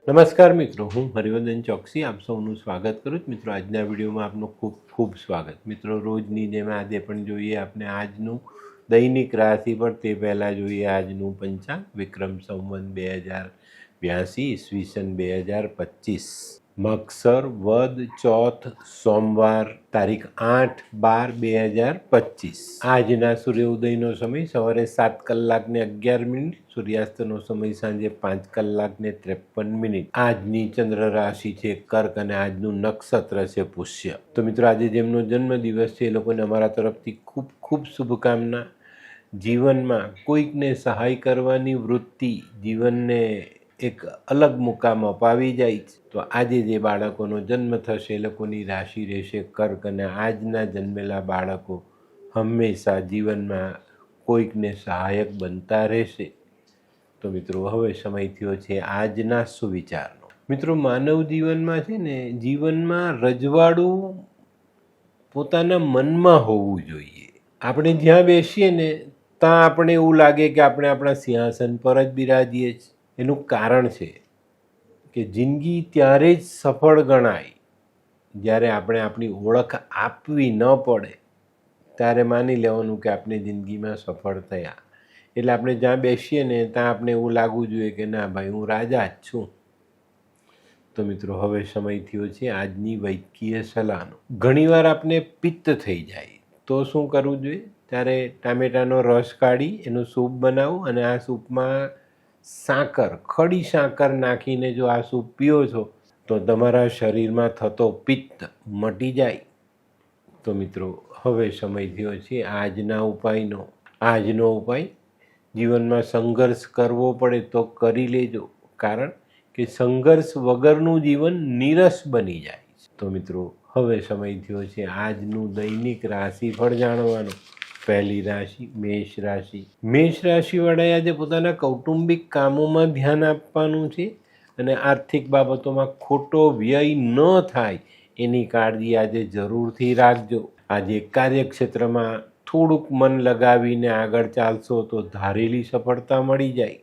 નમસ્કાર મિત્રો, હું હરિવર્ધન ચોકસી આપ સૌનું સ્વાગત કરું છું. મિત્રો, આજના વિડીયોમાં આપનું ખૂબ ખૂબ સ્વાગત. મિત્રો, રોજની જેમ આજે પણ જોઈએ આપણે આજનું દૈનિક રાશિ પર. તે પહેલાં જોઈએ આજનું પંચાંગ. વિક્રમ સંવત 2082 ઈસવીસન 2025, મગસર વદ ચોથ સોમવાર, તારીખ 8/12/2025. આજના સૂર્યોદયનો સમય સવારે 7 કલાકને 11 મિનિટ, સૂર્યાસ્તનો સમય સાંજે 5 કલાકને 53 મિનિટ. આજની ચંદ્ર રાશિ છે કર્ક અને આજનું નક્ષત્ર છે પુષ્ય. તો મિત્રો, આજે જેમનો જન્મદિવસ છે એ લોકોને અમારા તરફથી ખૂબ ખૂબ શુભકામના. જીવનમાં કોઈકને સહાય કરવાની વૃત્તિ જીવનને એક અલગ મુકામ અપાવી જાય છે. તો આજે જે બાળકોનો જન્મ થશે એ લોકોની રાશિ રહેશે કર્ક, અને આજના જન્મેલા બાળકો હંમેશા જીવનમાં કોઈકને સહાયક બનતા રહેશે. તો મિત્રો, હવે સમય થયો છે આજના સુવિચારનો. મિત્રો, માનવ જીવનમાં છે ને, જીવનમાં રજવાડું પોતાના મનમાં હોવું જોઈએ. આપણે જ્યાં બેસીએ ને ત્યાં આપણે એવું લાગે કે આપણે આપણા સિંહાસન પર જ બિરાજીએ છીએ. એનું કારણ છે કે જિંદગી ત્યારે જ સફળ ગણાય જ્યારે આપણે આપણી ઓળખ આપવી ન પડે. ત્યારે માની લેવાનું કે આપણે જિંદગીમાં સફળ થયા. એટલે આપણે જ્યાં બેસીએ ને ત્યાં આપણે એવું લાગવું જોઈએ કે ના ભાઈ, હું રાજા જ છું. તો મિત્રો, હવે સમય થયો છે આજની વૈદ્યકીય સલાહનો. ઘણીવાર આપણે પિત્ત થઈ જાય તો શું કરવું જોઈએ? ત્યારે ટામેટાનો રસ કાઢી એનું સૂપ બનાવો, અને આ સૂપમાં સાકર, ખડી સાકર નાખીને જો આ સૂપ પીઓ છો તો તમારા શરીરમાં થતો પિત્ત મટી જાય. તો મિત્રો, હવે સમય થયો છે આજના ઉપાયનો. આજનો ઉપાય: જીવનમાં સંઘર્ષ કરવો પડે તો કરી લેજો, કારણ કે સંઘર્ષ વગરનું જીવન નીરસ બની જાય છે. તો મિત્રો, હવે સમય થયો છે આજનું દૈનિક રાશિફળ જાણવાનો. પહેલી રાશિ મેષ રાશિ. મેષ રાશિવાળાએ આજે પોતાના કૌટુંબિક કામોમાં ધ્યાન આપવાનું છે, અને આર્થિક બાબતોમાં ખોટો વ્યય ન થાય એની કાળજી આજે જરૂરથી રાખજો. આજે કાર્યક્ષેત્રમાં થોડુંક મન લગાવીને આગળ ચાલશો તો ધારેલી સફળતા મળી જાય.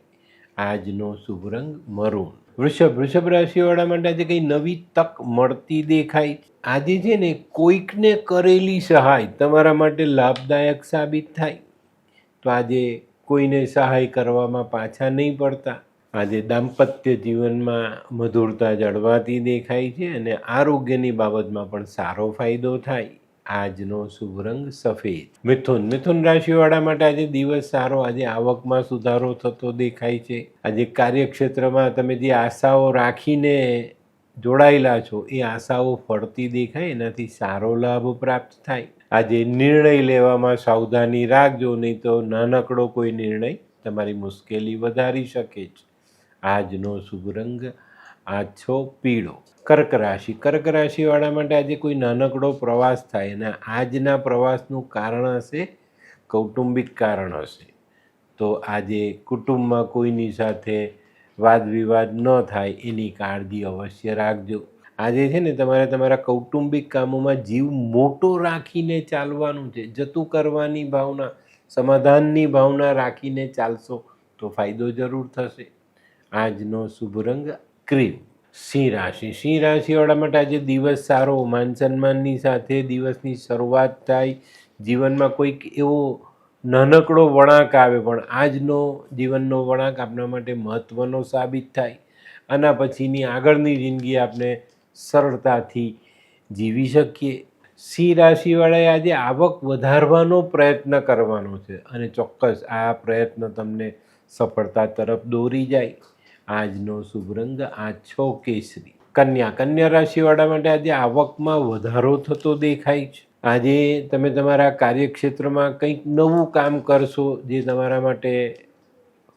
આજનો શુભ રંગ મરૂન. વૃષભ રાશિવાળા માટે આજે કંઈ નવી તક મળતી દેખાય. આજે છે ને, કોઈકને કરેલી સહાય તમારા માટે લાભદાયક સાબિત થાય. તો આજે કોઈને સહાય કરવામાં પાછા નહીં પડતા. આજે દાંપત્ય જીવનમાં મધુરતા જળવાતી દેખાય છે, અને આરોગ્યની બાબતમાં પણ સારો ફાયદો થાય. આજનો શુભ રંગ સફેદ. મિથુન રાશિવાળા માટે આજે દિવસ સારો. આજે આવકમાં સુધારો થતો દેખાય છે. આજે કાર્યક્ષેત્રમાં તમે જે આશાઓ રાખીને જોડાયેલા છો એ આશાઓ ફળતી દેખાય, એનાથી સારો લાભ પ્રાપ્ત થાય. આજે નિર્ણય લેવામાં સાવધાની રાખજો, નહીં તો નાનકડો કોઈ નિર્ણય તમારી મુશ્કેલી વધારી શકે છે. આજનો શુભ રંગ આછો પીળો. કર્ક રાશિવાળા માટે આજે કોઈ નાનકડો પ્રવાસ થાય, અને આજના પ્રવાસનું કારણ હશે કૌટુંબિક કારણ હશે. તો આજે કુટુંબમાં કોઈની સાથે વાદ વિવાદ ન થાય એની કાળજી અવશ્ય રાખજો. આજે છે ને, તમારે તમારા કૌટુંબિક કામોમાં જીવ મોટો રાખીને ચાલવાનું છે. જતું કરવાની ભાવના, સમાધાનની ભાવના રાખીને ચાલશો તો ફાયદો જરૂર થશે. આજનો શુભ રંગ ક્રીમ. સિંહ રાશિવાળા માટે આજે દિવસ સારો. માન સન્માનની સાથે દિવસની શરૂઆત થાય. જીવનમાં કોઈક એવો નાનકડો વળાંક આવે, પણ આજનો જીવનનો વળાંક આપણા માટે મહત્ત્વનો સાબિત થાય. આના પછીની આગળની જિંદગી આપણે સરળતાથી જીવી શકીએ. સિંહ રાશિવાળાએ આજે આવક વધારવાનો પ્રયત્ન કરવાનો છે, અને ચોક્કસ આ પ્રયત્ન તમને સફળતા તરફ દોરી જાય. આજનો શુભ રંગ આછો કેસરી. કન્યા રાશિવાળા માટે આજે આવકમાં વધારો થતો દેખાય છે. આજે તમે તમારા કાર્યક્ષેત્રમાં કંઈક નવું કામ કરશો જે તમારા માટે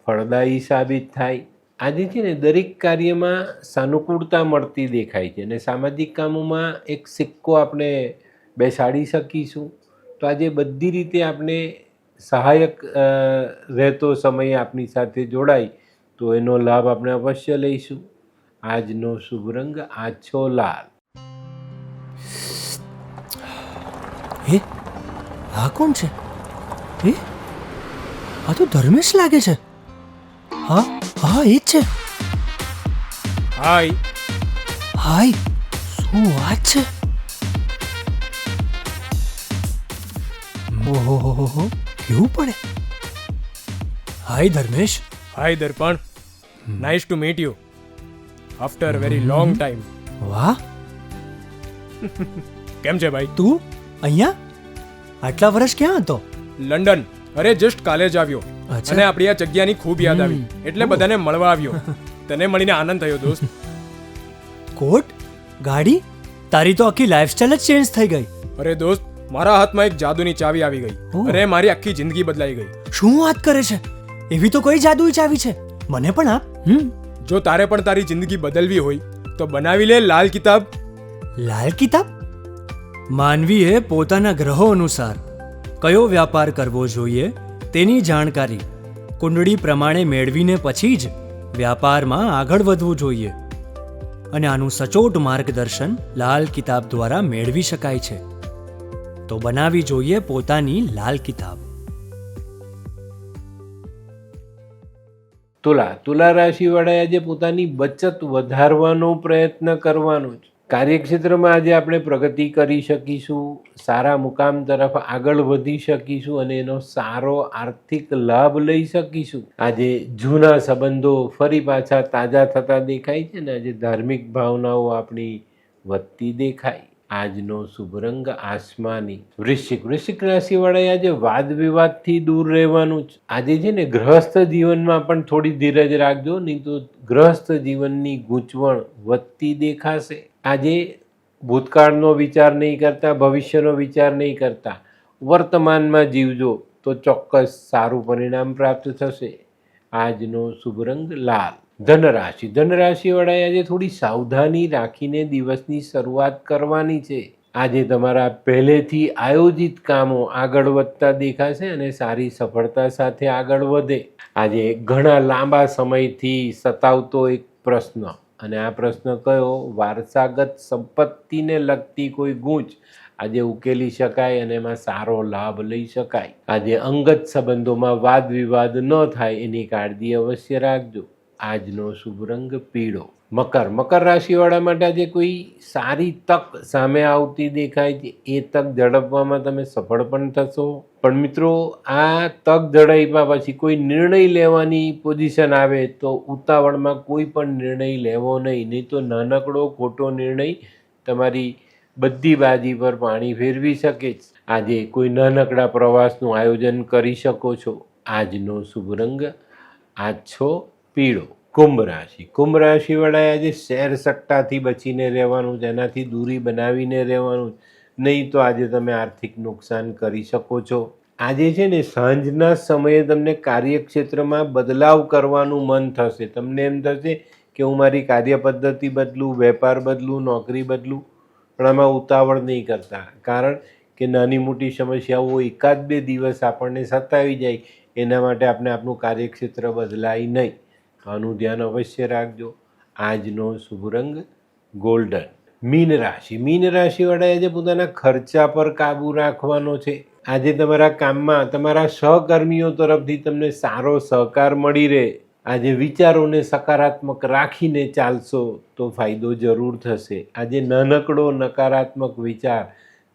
ફળદાયી સાબિત થાય. આજે છે ને, દરેક કાર્યમાં સાનુકૂળતા મળતી દેખાય છે, અને સામાજિક કામોમાં એક સિક્કો આપણે બેસાડી શકીશું. તો આજે બધી રીતે આપણે સહાયક રહેતો સમય આપની સાથે જોડાય તો એનો લાભ આપણે અવશ્ય લઈશું. આજનો શુભ રંગ આછો લાલ. હે, આ કોણ છે? હે, આ તો ધર્મેશ લાગે છે. હા, એ જ છે. હાય. હાય, શું વાત છે? ઓહો, કેવું પડે? Hi Dharmesh. Hi Darpan. Nice to meet you after very long time. વાહ, કેમ છે ભાઈ? તું અહીંયા આટલા વર્ષ ક્યાં હતો? લંડન. અરે જસ્ટ કાલે જ આવ્યો અચ્છા. અને આપણી આ જગ્યાની ખૂબ યાદ આવી એટલે બધાને મળવા આવ્યો. તને મળીને આનંદ થયો દોસ્ત. કોટ, ગાડી, તારી તો આખી લાઈફસ્ટાઈલ જ ચેન્જ થઈ ગઈ. અરે દોસ્ત, મારા હાથમાં એક જાદુની ચાવી આવી ગઈ ઓહ. અને મારી આખી જિંદગી બદલાઈ ગઈ. શું વાત કરે છે? એવી તો કોઈ જાદુઈ ચાવી છે, મને પણ આપ. જો તારે પણ તારી જિંદગી બદલવી હોય તો બનાવી લે લાલ કિતાબ. લાલ કિતાબ? માનવીએ પોતાના ગ્રહો અનુસાર કયો વ્યાપાર કરવો જોઈએ તેની જાણકારી કુંડળી પ્રમાણે મેળવીને પછી જ વ્યાપારમાં આગળ વધવું જોઈએ, અને આનું સચોટ માર્ગદર્શન લાલ કિતાબ દ્વારા મેળવી શકાય છે. તો બનાવી જોઈએ પોતાની લાલ કિતાબ. તુલા રાશિવાળાએ આજે પોતાની બચત વધારવાનો પ્રયત્ન કરવાનો છે. કાર્યક્ષેત્રમાં આજે આપણે પ્રગતિ કરી શકીશું, સારા મુકામ તરફ આગળ વધી શકીશું અને એનો સારો આર્થિક લાભ લઈ શકીશું. આજે જૂના સંબંધો ફરી પાછા તાજા થતા દેખાય છે ને આજે ધાર્મિક ભાવનાઓ આપણી વધતી દેખાય. આજનો શુભ રંગ આસમાની. વૃશ્ચિક રાશિવાળાએ આજે વાદ વિવાદથી દૂર રહેવાનું છે. આજે છે ને ગૃહસ્થ જીવનમાં પણ થોડી ધીરજ રાખજો, નહીં તો ગૃહસ્થ જીવનની ગૂંચવણ વધતી દેખાશે. આજે ભૂતકાળનો વિચાર નહીં કરતા, ભવિષ્યનો વિચાર નહીં કરતા, વર્તમાનમાં જીવજો તો ચોક્કસ સારું પરિણામ પ્રાપ્ત થશે. આજનો શુભ રંગ લાલ. ધનરાશિવાળાએ આજે થોડી સાવધાની રાખીને દિવસની શરૂઆત કરવાની છે. આજે તમારા પહેલેથી આયોજિત કામો આગળ વધતા દેખાશે અને સારી સફળતા સાથે આગળ વધે. આજે ઘણા લાંબા સમયથી સતાવતો એક પ્રશ્ન, અને આ પ્રશ્ન કયો? વારસાગત સંપત્તિને લગતી કોઈ ગૂંચ આજે ઉકેલી શકાય અને એમાં સારો લાભ લઈ શકાય. આજે અંગત સંબંધોમાં વાદ વિવાદ ન થાય એની કાળજી અવશ્ય રાખજો. આજનો શુભ રંગ પીળો. મકર રાશિવાળા માટે આજે કોઈ સારી તક સામે આવતી દેખાય છે. એ તક ઝડપવામાં તમે સફળ પણ થશો. પણ મિત્રો, આ તક ઝડપ્યા પછી કોઈ નિર્ણય લેવાની પોઝિશન આવે તો ઉતાવળમાં કોઈ પણ નિર્ણય લેવો નહીં તો નાનકડો ખોટો નિર્ણય તમારી બધી બાજી પર પાણી ફેરવી શકે છે. આજે કોઈ નાનકડા પ્રવાસનું આયોજન કરી શકો છો. આજનો શુભ રંગ આછો પીળો. કુંભ રાશિવાળાએ આજે શેર સટ્ટાથી બચીને રહેવાનું, જેનાથી દૂરી બનાવીને રહેવાનું, નહીં તો આજે તમે આર્થિક નુકસાન કરી શકો છો. આજે છે ને સાંજના સમયે તમને કાર્યક્ષેત્રમાં બદલાવ કરવાનું મન થશે. તમને એમ થશે કે હું મારી કાર્ય પદ્ધતિ બદલું, વેપાર બદલું, નોકરી બદલું, પણ આમાં ઉતાવળ નહીં કરતા. કારણ કે નાની મોટી સમસ્યાઓ એકાદ બે દિવસ આપણને સતાવી જાય, એના માટે આપણે આપણું કાર્યક્ષેત્ર બદલાય નહીં. આનું ધ્યાન અવશ્ય રાખજો. આજનો શુભ રંગ ગોલ્ડન. મીન રાશિવાળાએ આજે પોતાના ખર્ચા પર કાબૂ રાખવાનો છે. આજે તમારા કામમાં તમારા સહકર્મીઓ તરફથી તમને સારો સહકાર મળી રહે. આજે વિચારોને સકારાત્મક રાખીને ચાલશો તો ફાયદો જરૂર થશે. આજે નાનકડો નકારાત્મક વિચાર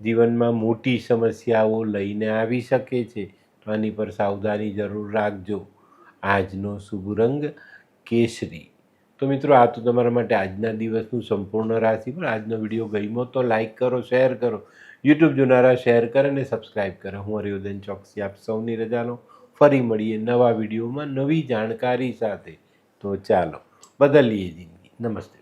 જીવનમાં મોટી સમસ્યાઓ લઈને આવી શકે છે, તો આની પર સાવધાની જરૂર રાખજો. આજનો શુભ રંગ કેસરી. તો મિત્રો, આ તો તમારા માટે આજના દિવસનું સંપૂર્ણ રાશિ. પણ આજનો વિડીયો ગમ્યો તો લાઈક કરો, શેર કરો, યુટ્યુબ જોનારા શેર કરે અને સબસ્ક્રાઈબ કરે. હું હરિવર્ધન ચોકસી આપ સૌની રજા લો. ફરી મળીએ નવા વિડીયોમાં નવી જાણકારી સાથે. તો ચાલો બદલીએ જિંદગી. નમસ્તે.